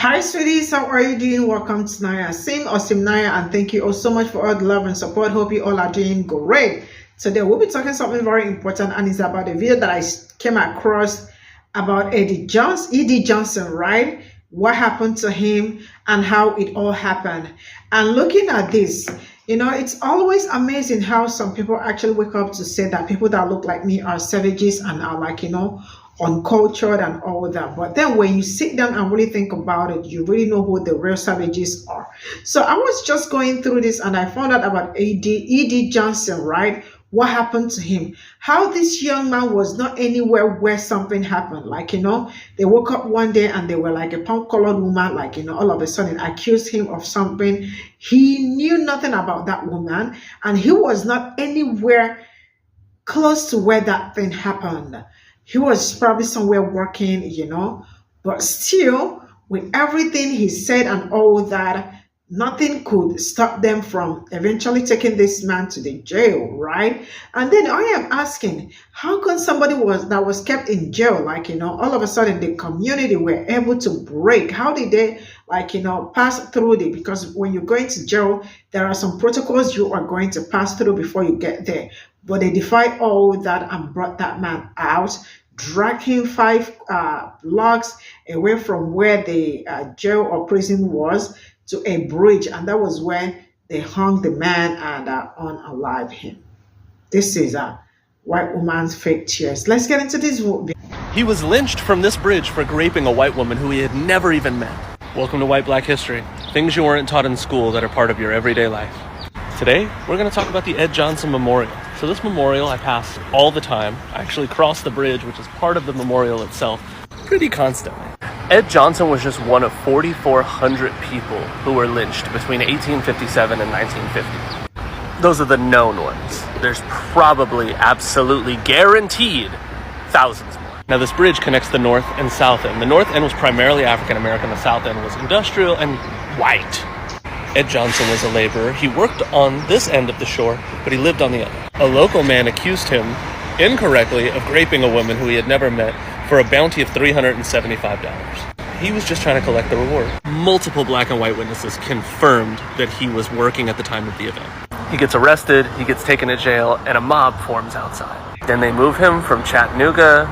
Hi sweeties, how are you doing? Welcome to Naya Sim or Cimnanya, and thank you all so much for all the love and support. Hope you all are doing great. Today we'll be talking something very important, and it's about a video that I came across about Ed Johnson, right? What happened to him and how it all happened. And looking at this, it's always amazing how some people actually wake up to say that people that look like me are savages and are like, uncultured and all that. But then when you sit down and really think about it, you really know who the real savages are. So I was just going through this and I found out about Ed Johnson, right? What happened to him? How this young man was not anywhere where something happened. Like, they woke up one day and they were like a palm-colored woman, like, all of a sudden accused him of something. He knew nothing about that woman and he was not anywhere close to where that thing happened. He was probably somewhere working, but still, with everything he said and all that, nothing could stop them from eventually taking this man to the jail, right? And then I am asking, how can somebody that was kept in jail, like, all of a sudden the community were able to break? How did they, pass through it? Because when you're going to jail, there are some protocols you are going to pass through before you get there. But they defied all that and brought that man out, dragged him 5 blocks away from where the jail or prison was to a bridge, and that was when they hung the man and unalived him. This is a white woman's fake tears. Let's get into this video. He was lynched from this bridge for raping a white woman who he had never even met. Welcome to White Black History, things you weren't taught in school that are part of your everyday life. Today, we're going to talk about the Ed Johnson Memorial. So this memorial I pass all the time. I actually cross the bridge, which is part of the memorial itself, pretty constantly. Ed Johnson was just one of 4,400 people who were lynched between 1857 and 1950. Those are the known ones. There's probably, absolutely guaranteed, thousands more. Now this bridge connects the north and south end. The north end was primarily African American, the south end was industrial and white. Ed Johnson was a laborer. He worked on this end of the shore, but he lived on the other. A local man accused him, incorrectly, of raping a woman who he had never met for a bounty of $375. He was just trying to collect the reward. Multiple black and white witnesses confirmed that he was working at the time of the event. He gets arrested, he gets taken to jail, and a mob forms outside. Then they move him from Chattanooga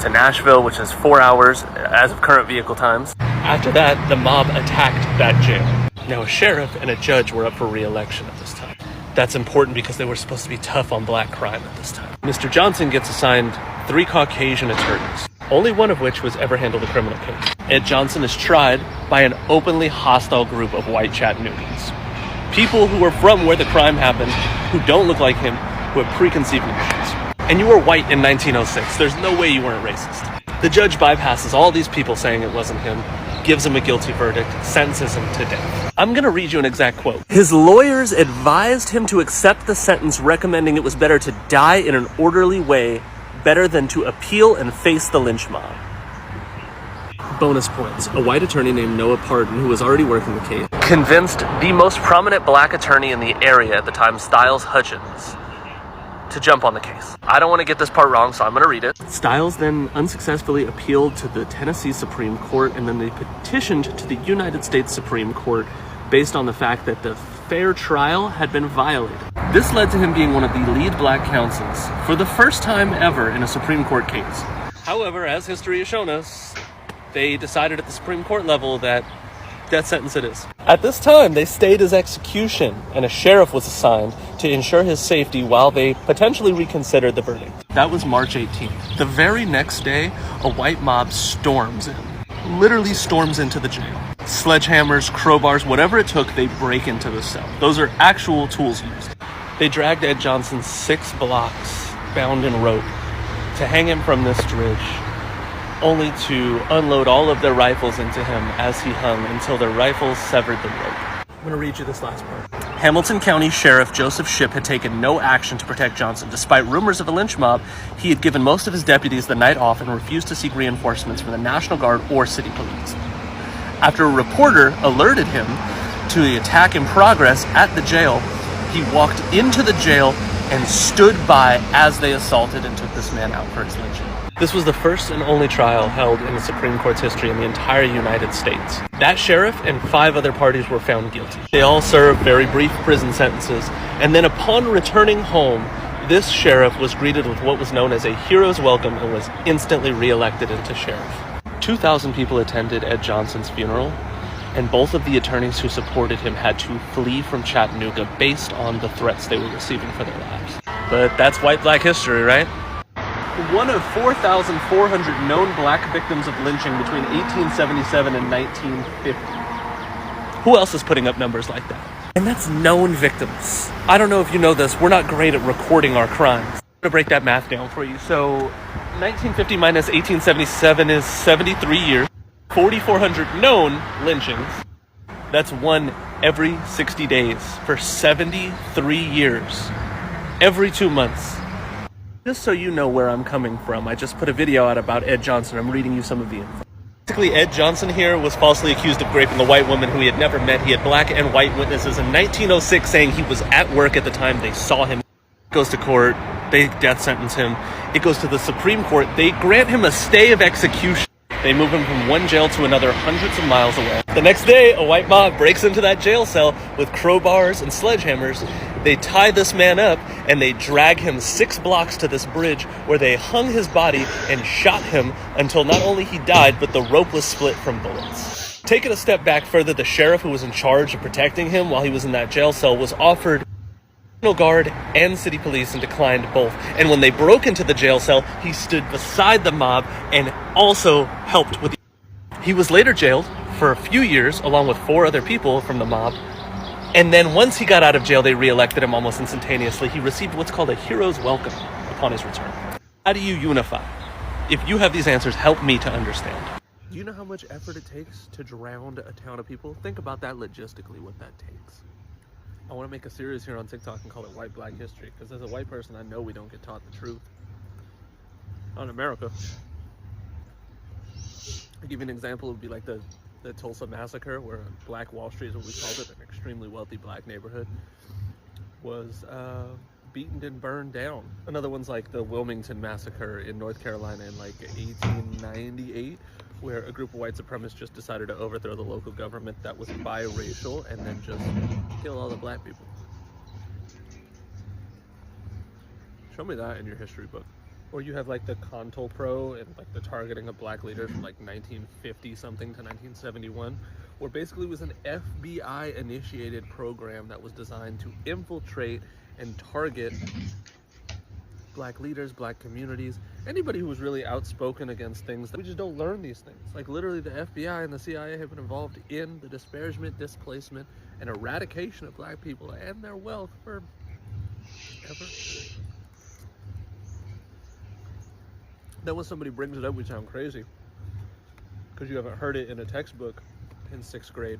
to Nashville, which is 4 hours as of current vehicle times. After that, the mob attacked that jail. Now, a sheriff and a judge were up for re-election at this time. That's important because they were supposed to be tough on black crime at this time. Mr. Johnson gets assigned 3 Caucasian attorneys, only one of which was ever handled a criminal case. Ed Johnson is tried by an openly hostile group of white Chattanoogans. People who are from where the crime happened, who don't look like him, who have preconceived notions. And you were white in 1906. There's no way you weren't racist. The judge bypasses all these people saying it wasn't him, gives him a guilty verdict, sentences him to death. I'm going to read you an exact quote. His lawyers advised him to accept the sentence, recommending it was better to die in an orderly way, better than to appeal and face the lynch mob. Bonus points. A white attorney named Noah Pardon, who was already working the case, convinced the most prominent black attorney in the area at the time, Styles Hutchins, to jump on the case. I don't want to get this part wrong, so I'm going to read it. Styles then unsuccessfully appealed to the Tennessee Supreme Court, and then they petitioned to the United States Supreme Court based on the fact that the fair trial had been violated. This led to him being one of the lead black counsels for the first time ever in a Supreme Court case. However, as history has shown us, they decided at the Supreme Court level that death sentence it is. At this time, they stayed his execution, and a sheriff was assigned to ensure his safety while they potentially reconsidered the verdict. That was March 18th. The very next day, a white mob storms in, literally storms into the jail. Sledgehammers, crowbars, whatever it took, they break into the cell. Those are actual tools used. They dragged Ed Johnson 6 blocks, bound in rope, to hang him from this bridge, only to unload all of their rifles into him as he hung until their rifles severed the rope. I'm going to read you this last part. Hamilton County Sheriff Joseph Shipp had taken no action to protect Johnson. Despite rumors of a lynch mob, he had given most of his deputies the night off and refused to seek reinforcements from the National Guard or city police. After a reporter alerted him to the attack in progress at the jail, he walked into the jail and stood by as they assaulted and took this man out for his lynching. This was the first and only trial held in the Supreme Court's history in the entire United States. That sheriff and 5 other parties were found guilty. They all served very brief prison sentences, and then upon returning home, this sheriff was greeted with what was known as a hero's welcome and was instantly reelected into sheriff. 2,000 people attended Ed Johnson's funeral, and both of the attorneys who supported him had to flee from Chattanooga based on the threats they were receiving for their lives. But that's white black history, right? One of 4,400 known black victims of lynching between 1877 and 1950. Who else is putting up numbers like that? And that's known victims. I don't know if you know this, we're not great at recording our crimes. I'm gonna break that math down for you. So 1950 minus 1877 is 73 years. 4,400 known lynchings. That's one every 60 days for 73 years. Every 2 months. Just so you know where I'm coming from, I just put a video out about Ed Johnson. I'm reading you some of the info. Basically, Ed Johnson here was falsely accused of raping a white woman who he had never met. He had black and white witnesses in 1906 saying he was at work at the time they saw him. Goes to court, they death sentence him. It goes to the Supreme Court. They grant him a stay of execution. They move him from one jail to another hundreds of miles away. The next day, a white mob breaks into that jail cell with crowbars and sledgehammers. They tie this man up and they drag him 6 blocks to this bridge where they hung his body and shot him until not only he died, but the rope was split from bullets. Taking a step back further, the sheriff who was in charge of protecting him while he was in that jail cell was offered National Guard and city police and declined both. And when they broke into the jail cell, he stood beside the mob and also helped with He was later jailed for a few years along with 4 other people from the mob. And then once he got out of jail, they reelected him almost instantaneously. He received what's called a hero's welcome upon his return. How do you unify? If you have these answers, help me to understand. Do you know how much effort it takes to drown a town of people? Think about that logistically, what that takes. I want to make a series here on TikTok and call it White Black History, because as a white person, I know we don't get taught the truth. Not in America. I'll give you an example. It would be like the Tulsa Massacre, where Black Wall Street is what we called it, an extremely wealthy black neighborhood, was beaten and burned down. Another one's like the Wilmington Massacre in North Carolina in like 1898, where a group of white supremacists just decided to overthrow the local government that was biracial and then just kill all the black people. Show me that in your history book. Or you have like the Pe0ple and like the targeting of black leaders from like 1950 something to 1971, where basically it was an FBI initiated program that was designed to infiltrate and target black leaders, black communities, anybody who was really outspoken against things. We just don't learn these things. Like literally the FBI and the CIA have been involved in the disparagement, displacement, and eradication of black people and their wealth for ever. Then when somebody brings it up, we sound crazy because you haven't heard it in a textbook in 6th grade.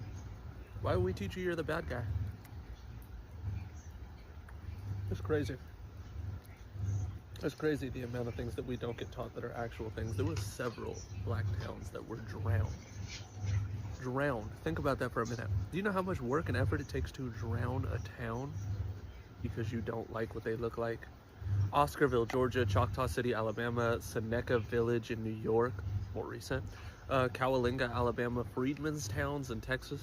Why would we teach you you're the bad guy? It's crazy. It's crazy the amount of things that we don't get taught that are actual things. There were several black towns that were drowned. Drowned. Think about that for a minute. Do you know how much work and effort it takes to drown a town because you don't like what they look like? Oscarville, Georgia, Choctaw City, Alabama, Seneca Village in New York, more recent, Cowalinga, Alabama, Freedmen's Towns in Texas.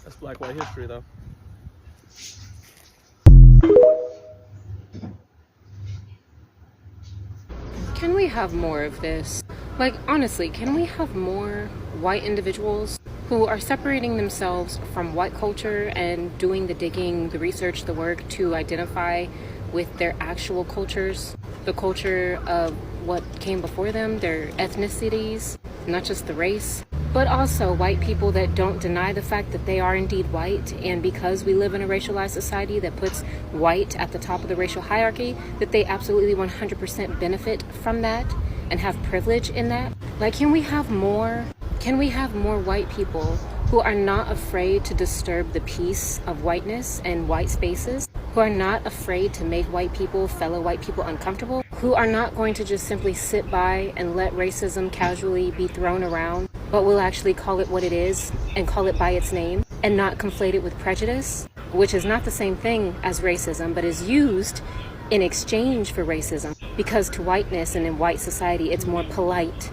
That's black white history though. Can we have more of this? Like, honestly, can we have more white individuals who are separating themselves from white culture and doing the digging, the research, the work to identify with their actual cultures, the culture of what came before them, their ethnicities, not just the race, but also white people that don't deny the fact that they are indeed white, and because we live in a racialized society that puts white at the top of the racial hierarchy, that they absolutely 100% benefit from that and have privilege in that. Like, can we have more white people who are not afraid to disturb the peace of whiteness and white spaces, who are not afraid to make white people, fellow white people, uncomfortable, who are not going to just simply sit by and let racism casually be thrown around, but will actually call it what it is and call it by its name and not conflate it with prejudice? which is not the same thing as racism, but is used in exchange for racism, because to whiteness and in white society, it's more polite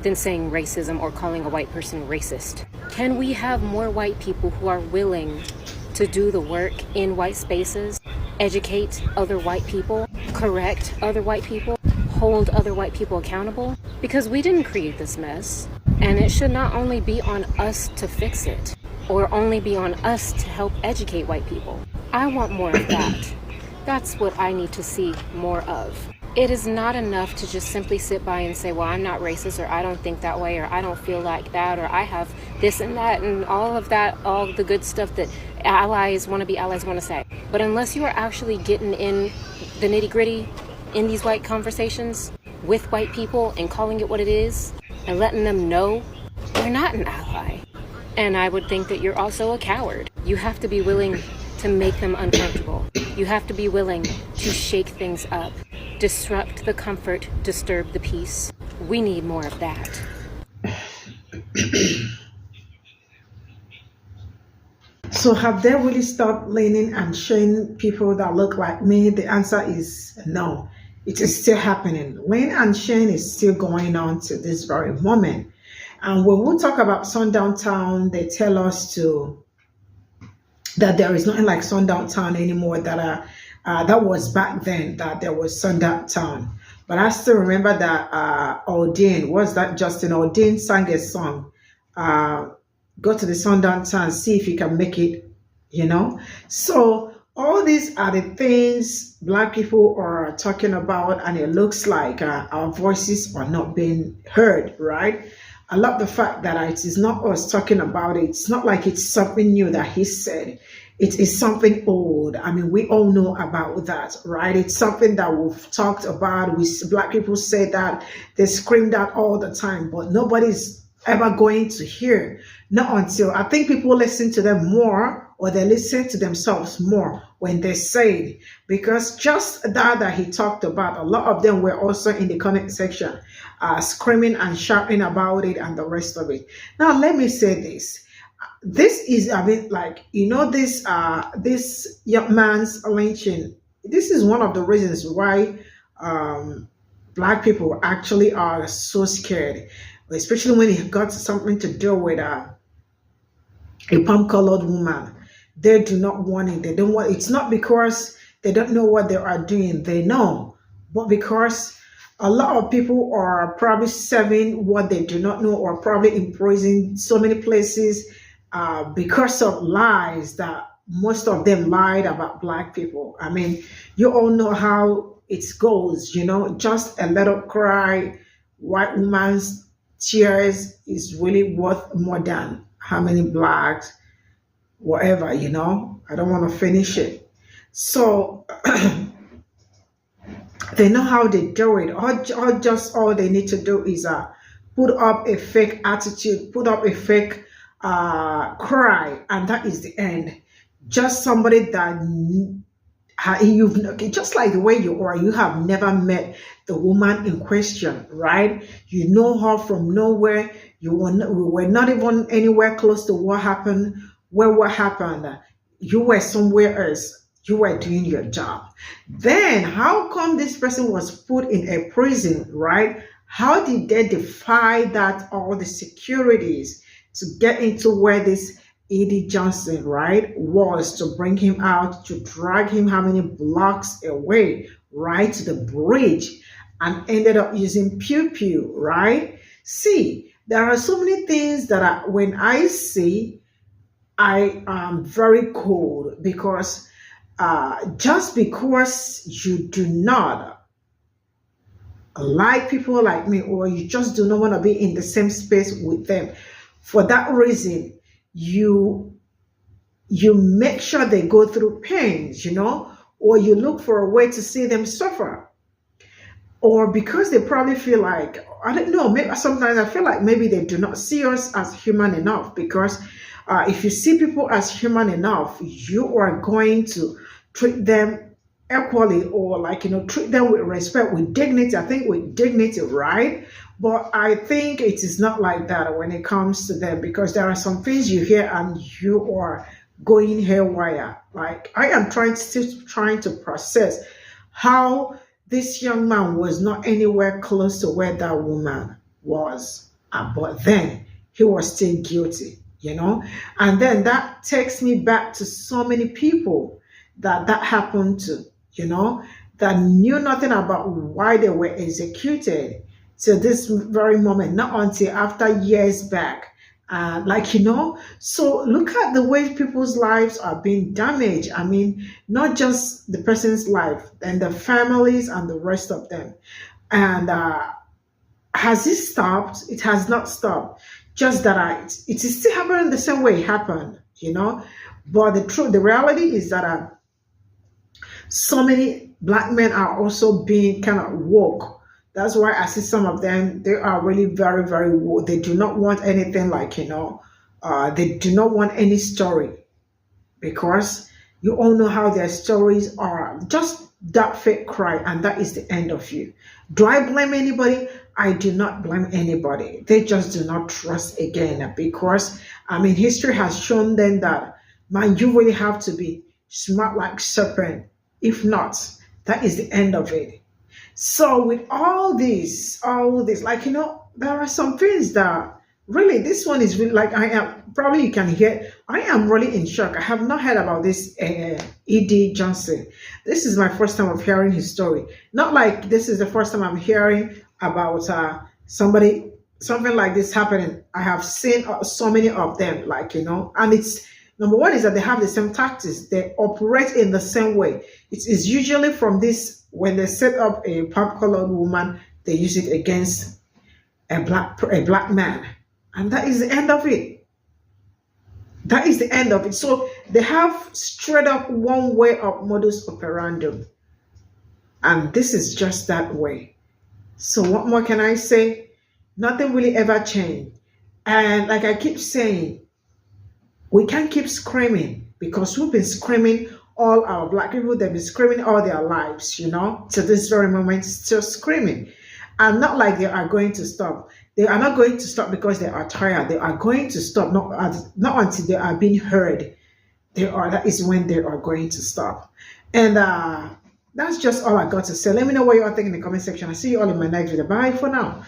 than saying racism or calling a white person racist. Can we have more white people who are willing to do the work in white spaces, educate other white people, correct other white people, hold other white people accountable? Because we didn't create this mess, and it should not only be on us to fix it, or only be on us to help educate white people. I want more of that. That's what I need to see more of. It is not enough to just simply sit by and say, well, I'm not racist, or I don't think that way, or I don't feel like that, or I have this and that, and all of that, all the good stuff that wannabe allies want to say. But unless you are actually getting in the nitty gritty in these white conversations with white people and calling it what it is and letting them know you're not an ally. And I would think that you're also a coward. You have to be willing to make them uncomfortable. You have to be willing to shake things up, disrupt the comfort, disturb the peace. We need more of that. So have they really stopped leaning and showing people that look like me? The answer is no. It is still happening. Lean and shame is still going on to this very moment. And when we talk about sundown town, they tell us that there is nothing like sundown town anymore. That was back then, that there was sundown town. But I still remember that Aldean, was that Justin Aldean sang a song, go to the sundown town, see if you can make it, So all these are the things Black people are talking about, and it looks like our voices are not being heard, right? I love the fact that it is not us talking about it. It's not like it's something new that he said. It is something old. I mean, we all know about that, right? It's something that we've talked about. Black people say that, they scream that all the time, but nobody's ever going to hear. Not until, I think people listen to them more, or they listen to themselves more when they say it. Because just that he talked about, a lot of them were also in the comment section screaming and shouting about it and the rest of it. Now, let me say this. This is a bit like, this young man's lynching. This is one of the reasons why Black people actually are so scared, especially when it got something to do with a palm-colored woman. They do not want it. They don't want it. It's not because they don't know what they are doing. They know, but because a lot of people are probably serving what they do not know, or probably in prison, so many places, because of lies that most of them lied about Black people. I mean, you all know how it goes, just a little cry, white woman's tears is really worth more than how many Blacks, whatever, I don't want to finish it. So they know how they do it. All they need to do is put up a fake attitude, put up a fake cry, and that is the end. Just somebody that just like the way you are, you have never met the woman in question, right? You know her from nowhere. We were not even anywhere close to what happened. What happened? You were somewhere else. You were doing your job. Then how come this person was put in a prison, right? How did they defy that, all the securities, to get into where this Eddie Johnson, right, was, to bring him out, to drag him how many blocks away, right, to the bridge, and ended up using Pe0ple, right? See, there are so many things that when I see, I am very cold, because just because you do not like people like me, or you just do not want to be in the same space with them, for that reason, you make sure they go through pains, or you look for a way to see them suffer. Or because they probably feel like, I don't know, maybe sometimes I feel like maybe they do not see us as human enough, because if you see people as human enough, you are going to treat them equally, or treat them with respect, with dignity. I think with dignity, right? But I think it is not like that when it comes to them, because there are some things you hear and you are going haywire. Like I am still trying to process how this young man was not anywhere close to where that woman was. But then he was still guilty, And then that takes me back to so many people that happened to, that knew nothing about why they were executed to this very moment, not until after years back. So look at the way people's lives are being damaged. I mean, not just the person's life, and the families and the rest of them. And has it stopped? It has not stopped. Just that it is still happening the same way it happened, But the reality is that so many black men are also being kind of woke. That's why I see some of them, they are really very, very woke. They do not want anything like, they do not want any story, because you all know how their stories are. Just that fake cry, and that is the end of you. Do I blame anybody? I do not blame anybody. They just do not trust again, because, history has shown them that, man, you really have to be smart like serpent. If not, that is the end of it. So with all this, there are some things that really, this one is really like, you can hear, I am really in shock. I have not heard about this E.D. Johnson. This is my first time of hearing his story. Not like this is the first time I'm hearing about something like this happening. I have seen so many of them, and it's, number one is that they have the same tactics. They operate in the same way. It is usually from this, when they set up a pop-colored woman, they use it against a black man. And that is the end of it. That is the end of it. So they have straight up one way of modus operandi. And this is just that way. So what more can I say? Nothing really ever changed. And like I keep saying, we can't keep screaming, because we've been screaming, all our black people, they've been screaming all their lives, to this very moment, still screaming. And not like they are going to stop. They are not going to stop because they are tired. They are going to stop, not until they are being heard. That is when they are going to stop. And that's just all I got to say. Let me know what you all think in the comment section. I'll see you all in my next video. Bye for now.